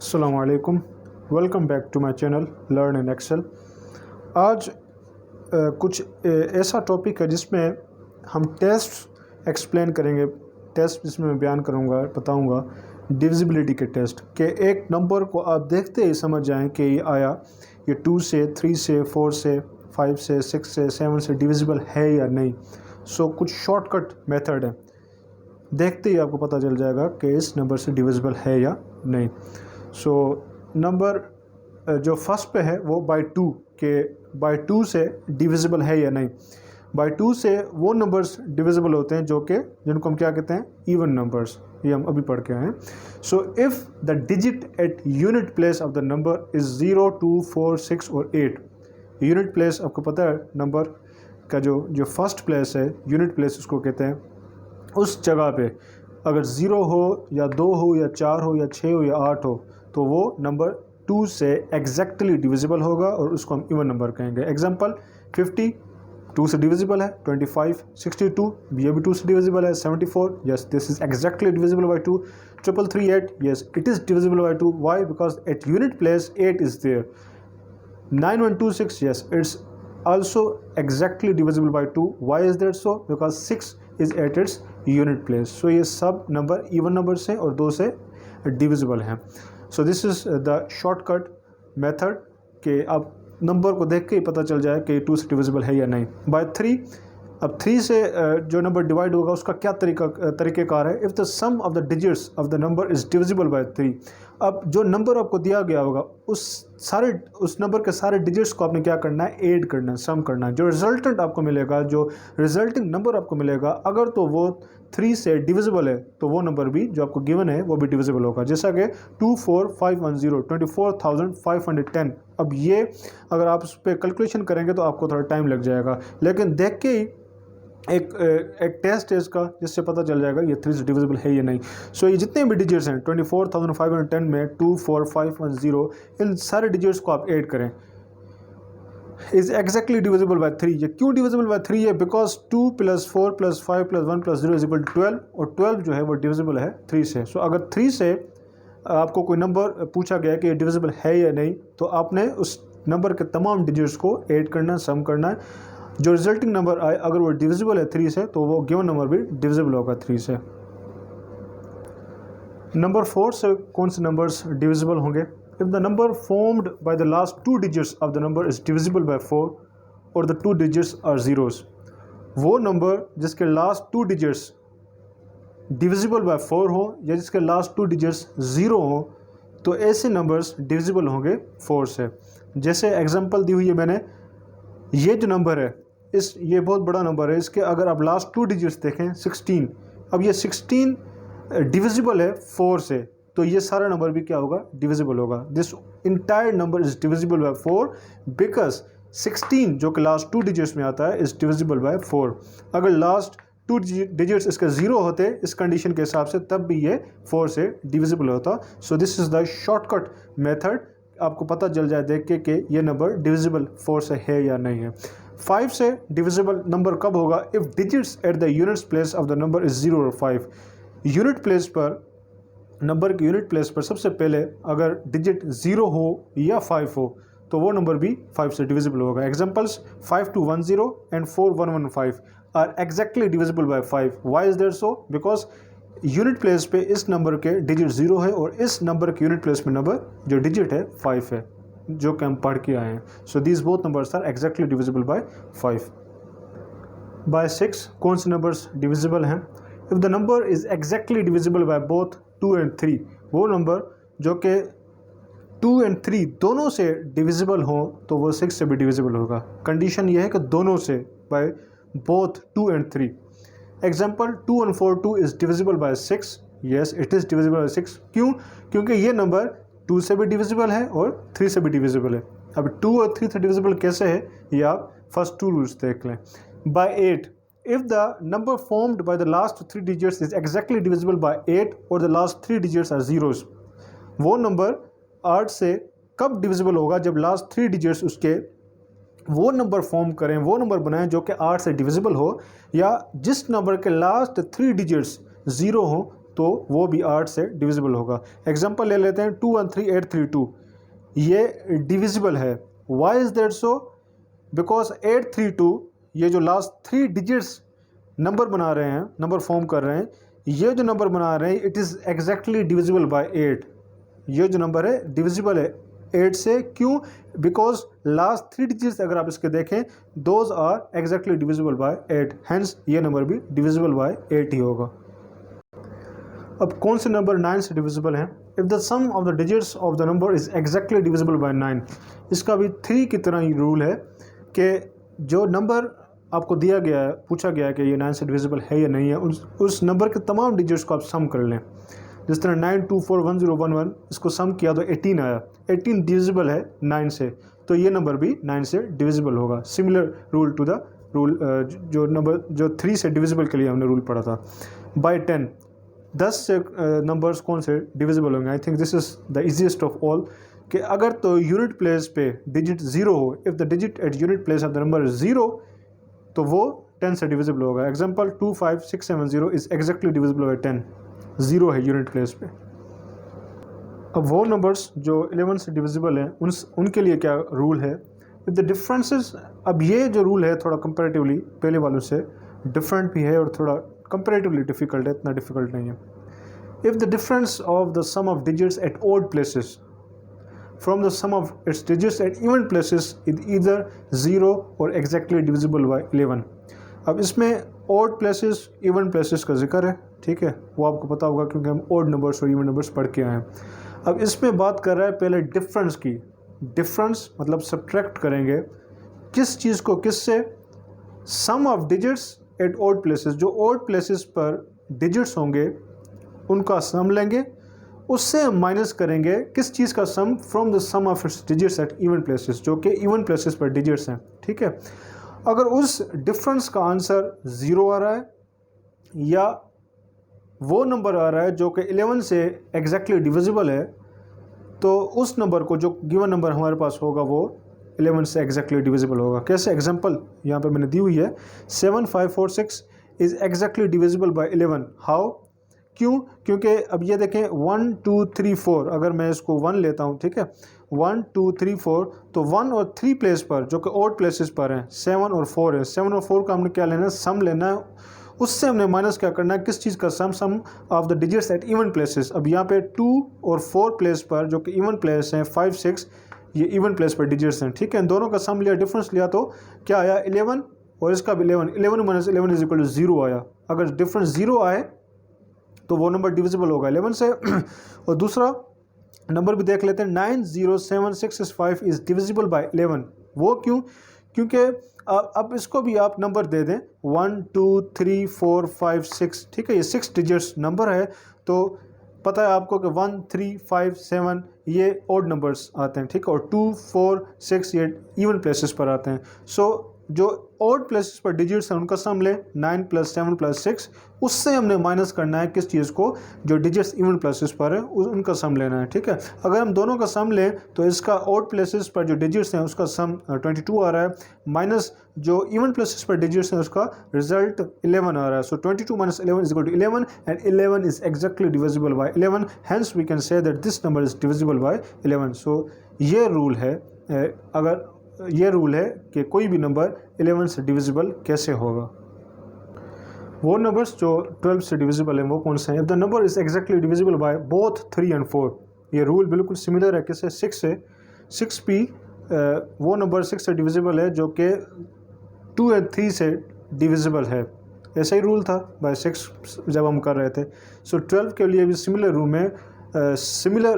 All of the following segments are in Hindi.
अस्सलाम वालेकुम, welcome back to my channel learn in Excel. आज कुछ ऐसा टॉपिक है जिसमें हम टेस्ट एक्सप्लेन करेंगे। टेस्ट जिसमें मैं बयान करूँगा, बताऊँगा डिविजिबिलिटी के टेस्ट कि एक नंबर को आप देखते ही समझ जाएं कि ये आया, ये 2 से 3 से 4 से 5 से 6 से 7 से डिविजिबल है या नहीं। सो कुछ शॉर्टकट मेथड है, देखते ही आपको पता चल जाएगा कि इस नंबर से डिविजिबल है या नहीं। सो नंबर जो फर्स्ट पे है वो बाय 2 के बाय 2 से डिविजिबल है या नहीं। बाय 2 से वो नंबर्स डिविजिबल होते हैं जो कि जिनको हम क्या कहते हैं, इवन नंबर्स। ये हम अभी पढ़ के आए हैं। So if the digit at unit place of the number is 0, 2, 4, 6 और 8। यूनिट प्लेस आपको पता है, नंबर का जो फर्स्ट प्लेस है, यूनिट प्लेस उसको कहते हैं। उस जगह पे अगर 0 हो या 2 हो या 4 हो या 6 हो या 8 हो तो वो नंबर 2 से एग्जैक्टली डिविजिबल होगा और उसको हम इवन नंबर कहेंगे। एग्जांपल 50 2 से डिविजिबल है, 25 62 ये भी 2 से डिविजिबल है, 74 yes this is exactly divisible by 2, 338 yes it is divisible by 2। Why? Because at unit place 8 is there. 9126 yes it's also exactly divisible by 2. Why is that so? Because 6 is at its unit place. So ये सब नंबर इवन नंबर से और 2 से डिविजिबल हैं। So this is the shortcut method कि आप नंबर को देख के ही पता चल जाए कि 2 से डिविजिबल है या नहीं। बाय 3, अब 3 से जो नंबर डिवाइड होगा उसका क्या तरीक़ेकार है। If the sum of the digits of the number is divisible by 3। अब जो नंबर आपको दिया गया होगा उस नंबर के सारे डिजिट्स को आपने क्या करना है, ऐड करना है, सम करना है। जो रिजल्टेंट आपको मिलेगा, जो रिजल्टिंग नंबर आपको मिलेगा, अगर तो वो 3 से डिविजिबल है तो वो नंबर भी जो आपको गिवन है वो भी डिविजिबल होगा। जैसा कि 24510 24,510। अब ये अगर आप उस पर कैलकुलेशन करेंगे तो आपको थोड़ा टाइम लग जाएगा, लेकिन देख के ही एक टेस्ट है इसका जिससे पता चल जाएगा ये 3 से डिविजिबल है या नहीं। सो ये जितने भी डिजिट्स हैं 24,510 में 24510 इन सारे डिजिट्स को आप ऐड करें। Is exactly divisible by 3। ये क्यों डिविजिबल बाय 3 है? बिकॉज 2 + 4 + 5 + 1 + 0 = 12 और 12 जो है वो डिविजिबल है 3 से। सो अगर 3 से आपको कोई नंबर पूछा गया कि ये डिविजिबल है या नहीं तो आपने उस नंबर के तमाम डिजिट्स को ऐड करना, सम करना है। जो रिजल्टिंग नंबर आए अगर वो डिविजिबल है 3 से तो वो गिवन नंबर भी डिविजिबल होगा 3 से। नंबर 4 से कौन से नंबर्स डिविजिबल होंगे? If the number formed by the last 2 digits of the number is divisible by 4 और द 2 डिजिट्स आर ज़ीरोज़। वो नंबर जिसके लास्ट 2 डिजिट्स डिविजिबल बाय 4 हो या जिसके लास्ट 2 डिजिट्स 0 हो तो ऐसे नंबर्स डिविजिबल होंगे 4 से। जैसे एग्जांपल दी हुई है मैंने, ये जो नंबर है ये बहुत बड़ा नंबर है, इसके अगर आप लास्ट 2 डिजिट्स देखें 16। अब ये 16 डिविजिबल है 4 से तो ये सारा नंबर भी क्या होगा, डिविजिबल होगा। This entire number is divisible by 4 because 16 जो कि लास्ट 2 डिजिट्स में आता है इज़ डिविजिबल बाय 4। अगर लास्ट 2 डिजिट्स इसके 0 होते इस कंडीशन के हिसाब से तब भी ये 4 से डिविजिबल होता। So this is the shortcut method, आपको पता चल जाए देख के कि ये नंबर डिविजिबल 4 से है या नहीं है। 5 से डिविजिबल नंबर कब होगा? If digits at the units place of the number is 0 और 5। यूनिट प्लेस पर, नंबर के यूनिट प्लेस पर सबसे पहले अगर डिजिट 0 हो या 5 हो तो वो नंबर भी 5 से डिविजिबल होगा। Examples 5210 and 4115 are exactly divisible by 5। Why is that so? Because unit place पे इस नंबर के डिजिट 0 है और इस नंबर के यूनिट प्लेस में नंबर जो डिजिट है 5 है, जो कि हम पढ़ के आए हैं। So these both numbers are exactly divisible by 5। By 6 कौन से नंबर्स डिविजिबल हैं? If the number is exactly divisible by both 2 and 3, वो नंबर जो कि 2 and 3 दोनों से डिविजिबल हो तो वो 6 से भी डिविजिबल होगा। कंडीशन ये है कि दोनों से, bye both 2 and 3। Example 214 is divisible bye 6। Yes it is divisible bye 6। क्यों? क्योंकि ये नंबर 2 से भी डिविजिबल है और 3 से भी डिविजिबल है। अब 2 और 3 से डिविजिबल कैसे है ये आप फर्स्ट 2 रूल्स देख लें। By 8, if the number formed by the last 3 digits is exactly divisible by 8 और the last 3 digits are zeros. वो नंबर 8 से कब डिविजिबल होगा? जब लास्ट 3 डिजिट्स उसके वो नंबर फॉर्म करें, वो नंबर बनाएं जो कि 8 से डिविजिबल हो, या जिस नंबर के लास्ट 3 डिजिट्स 0 हो तो वो भी 8 से डिविजिबल होगा। एग्जांपल ले लेते हैं 213832, ये डिविजिबल है। Why is that so? Because 832 ये जो लास्ट 3 डिजिट्स नंबर बना रहे हैं, नंबर फॉर्म कर रहे हैं, ये जो नंबर बना रहे हैं it is exactly divisible by 8। ये जो नंबर है डिविजिबल है 8 से। क्यों? बिकॉज लास्ट 3 डिजिट्स अगर आप इसके देखें those are exactly divisible by 8, hence ये नंबर भी डिविजिबल बाय 8 ही होगा। अब कौन से नंबर 9 से डिविजिबल हैं? If the sum of the digits of the number is exactly divisible by 9, इसका भी 3 की तरह ही रूल है कि जो नंबर आपको दिया गया है, पूछा गया है कि ये 9 से डिविजिबल है या नहीं है, उस नंबर के तमाम डिजिट्स को आप सम कर लें। जिस तरह 9241011 इसको सम किया तो 18 आया, 18 डिविजिबल है 9 से, तो ये नंबर भी 9 से डिविजिबल होगा। Similar rule to the rule जो नंबर जो 3 से डिविजिबल के लिए हमने रूल पढ़ा था। बाय 10, 10 से नंबर्स कौन से डिविजिबल होंगे? I think this is the easiest of all, कि अगर तो यूनिट प्लेस पे डिजिट 0 हो, if the digit at unit place of the number 0, तो वो 10 से डिविजिबल होगा। Example 25670 is exactly divisible by 10, 0 है यूनिट प्लेस पे। अब वो नंबर्स जो 11 से डिविजिबल हैं उनके लिए क्या रूल है? इफ़ द डिफरेंसेस, अब ये जो रूल है थोड़ा कंपैरेटिवली पहले वालों से डिफरेंट भी है और थोड़ा कंपैरेटिवली डिफ़िकल्ट है, इतना डिफ़िकल्ट नहीं है। If the difference of the sum of digits at odd places from the sum of its digits at even places is either 0 or exactly divisible by 11। अब इसमें odd places, even places का जिक्र है, ठीक है, वो आपको पता होगा क्योंकि हम odd numbers और even numbers पढ़ के आए हैं। अब इसमें बात कर रहा है पहले डिफरेंस की। डिफरेंस मतलब सब्ट्रैक्ट करेंगे किस चीज़ को किस से? Sum of digits at odd places, जो odd places पर डिजिट्स होंगे उनका सम लेंगे, उससे माइनस करेंगे किस चीज़ का sum? From the sum of its digits at even places, जो कि इवन प्लेसेस पर डिजिट्स हैं, ठीक है। अगर उस डिफरेंस का आंसर 0 आ रहा है या वो नंबर आ रहा है जो कि 11 से एग्जैक्टली डिविजिबल है, तो उस नंबर को, जो गिवन नंबर हमारे पास होगा, वो 11 से एग्जैक्टली डिविजिबल होगा। कैसे? एग्जाम्पल यहाँ पे मैंने दी हुई है, 7546 is exactly divisible by 11। How? क्यों? क्योंकि अब ये देखें 1 2 3 4, अगर मैं इसको 1 लेता हूँ, ठीक है, 1 2 3 4, तो 1 और 3 प्लेस पर जो कि ऑड प्लेसेस पर हैं 7 और 4 है, 7 और 4 का हमने क्या लेना है? सम लेना है। उससे हमने माइनस क्या करना है? किस चीज़ का sum? Sum of the digits at even places. अब यहाँ पे 2 और 4 प्लेस पर जो कि इवन प्लेस हैं 5 6, ये इवन प्लेस पर डिजिट्स हैं, ठीक है। इन दोनों का सम लिया, डिफरेंस लिया, तो क्या आया? 11, और इसका भी 11, 11 माइनस 11 इज इक्वल टू 0 आया। अगर डिफरेंस 0 आए तो वो नंबर डिविजिबल होगा 11 से। और दूसरा नंबर भी देख लेते हैं, 90765 इज़ डिविजिबल बाय 11। वो क्यों? क्योंकि अब इसको भी आप नंबर दे दें 1 2 3 4 5 6, ठीक है, ये 6 डिजिट्स नंबर है, तो पता है आपको कि 1 3 5 7 ये ऑड नंबर्स आते हैं, ठीक है, और 2 4 6 ये इवन प्लेसेस पर आते हैं। सो जो ऑड प्लेसेस पर डिजिट्स हैं उनका सम लें, 9 + 7 + 6, उससे हमने माइनस करना है किस चीज़ को? जो डिजिट्स इवन प्लेसेस पर है उनका सम लेना है, ठीक है। अगर हम दोनों का सम लें तो इसका ऑड प्लेसेस पर जो डिजिट्स हैं उसका सम 22 आ रहा है, माइनस जो इवन प्लेसेस पर डिजिट्स हैं उसका रिजल्ट 11 आ रहा है। So 22 - 11 is equal to 11 and 11 is exactly divisible by 11, hence we can say that this number is divisible by 11। So ये रूल है, अगर ये रूल है कि कोई भी नंबर 11 से डिविजिबल कैसे होगा। वो नंबर्स जो 12 से डिविजिबल हैं वो कौन से हैं? If the number is exactly divisible by both 3 and 4, ये रूल बिल्कुल सिमिलर है किससे? 6 से। 6 भी वो नंबर 6 से डिविजिबल है जो कि 2 और 3 से डिविजिबल है। ऐसा ही रूल था बाय 6 जब हम कर रहे थे। सो 12 के लिए भी सिमिलर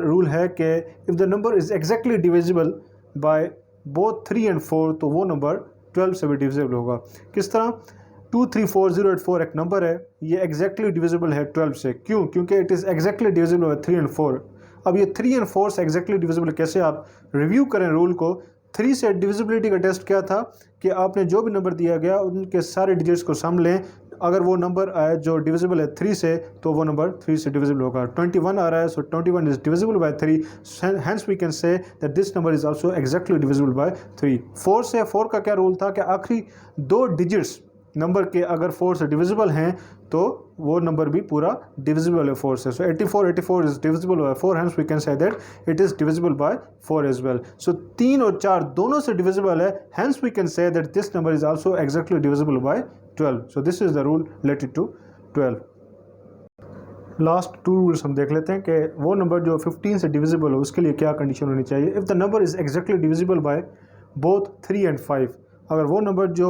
रूल है कि if the number is exactly divisible by both 3 and 4, तो वो नंबर 12 से भी डिविजिबल होगा। किस तरह? 234084 एक नंबर है, ये एग्जैक्टली डिविजिबल है 12 से। क्यों? क्योंकि it is exactly divisible by 3 and 4। अब ये 3 and 4 से एग्जैक्टली डिविजिबल कैसे? आप रिव्यू करें रूल को। 3 से डिविजिबिलिटी का टेस्ट क्या था कि आपने जो भी नंबर दिया गया उनके सारे डिजिट्स को सम लें, अगर वो नंबर आए जो डिविजिबल है 3 से, तो वो नंबर 3 से डिविजिबल होगा। 21 आ रहा है, so 21 is divisible by 3, hence we can say that this number is also exactly divisible by 3। 4 से, 4 का क्या रूल था कि आखिरी 2 डिजिट्स नंबर के अगर 4 से डिविजिबल हैं तो वो नंबर भी पूरा डिविजिबल है 4 से. So 84 is divisible by 4, hence we can say that it is divisible by 4 as well. So 3 और 4 दोनों से डिविजिबल है, hence we can say that this number is also exactly divisible by 12. So this is the rule related to 12. Last 2 rules हम देख लेते हैं कि वो नंबर जो 15 से डिविजिबल हो उसके लिए क्या कंडीशन होनी चाहिए. If the number is exactly divisible by both 3 and 5, अगर वो नंबर जो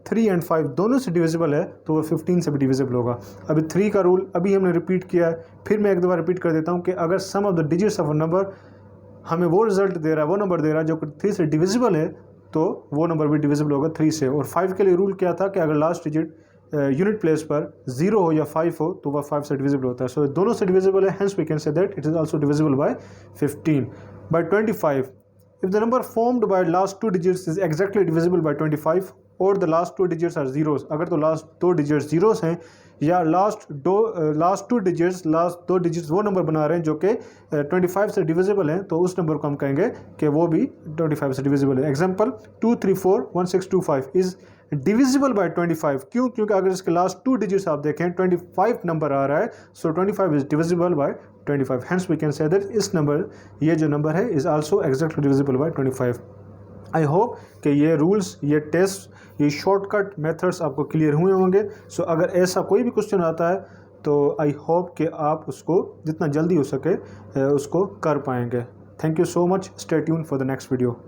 3 एंड 5 दोनों से डिविजिबल है तो वो 15 से भी डिविजिबल होगा. अभी 3 का रूल अभी हमने रिपीट किया है, फिर मैं एक दफ़ा रिपीट कर देता हूँ कि अगर sum of the digits of a number हमें वो रिजल्ट दे रहा है, वो नंबर दे रहा है जो 3 से डिविजिबल है, तो वो नंबर भी डिविजिबल होगा 3 से. और 5 के लिए रूल क्या था कि अगर लास्ट डिजिट यूनिट प्लेस पर 0 हो या 5 हो तो वह 5 से डिविजिबल होता है. सो दोनों से डिविजिबल है, hence we can say that it is also divisible by 15. By 25, if the number formed by last 2 digits is exactly divisible by 25 और the last 2 digits are zeros, अगर तो लास्ट 2 डिजिट्स जीरोस हैं या लास्ट 2 डिजिट्स वो नंबर बना रहे हैं जो कि 25 से डिविजिबल हैं, तो उस नंबर को हम कहेंगे कि वो भी 25 से डिविजिबल है. Example 2341625 is divisible by 25. क्यों? क्योंकि अगर इसके लास्ट 2 डिजिट्स आप देखें 25 नंबर आ रहा है, so 25 is divisible by 25. Hence we can say that इस नंबर, ये जो नंबर है, is also exactly divisible by 25. I hope कि ये रूल्स, ये टेस्ट, ये शॉर्टकट मेथड्स आपको क्लियर हुए होंगे. सो अगर ऐसा कोई भी क्वेश्चन आता है तो आई होप कि आप उसको जितना जल्दी हो सके उसको कर पाएंगे. Thank you so much. Stay tune for the next video.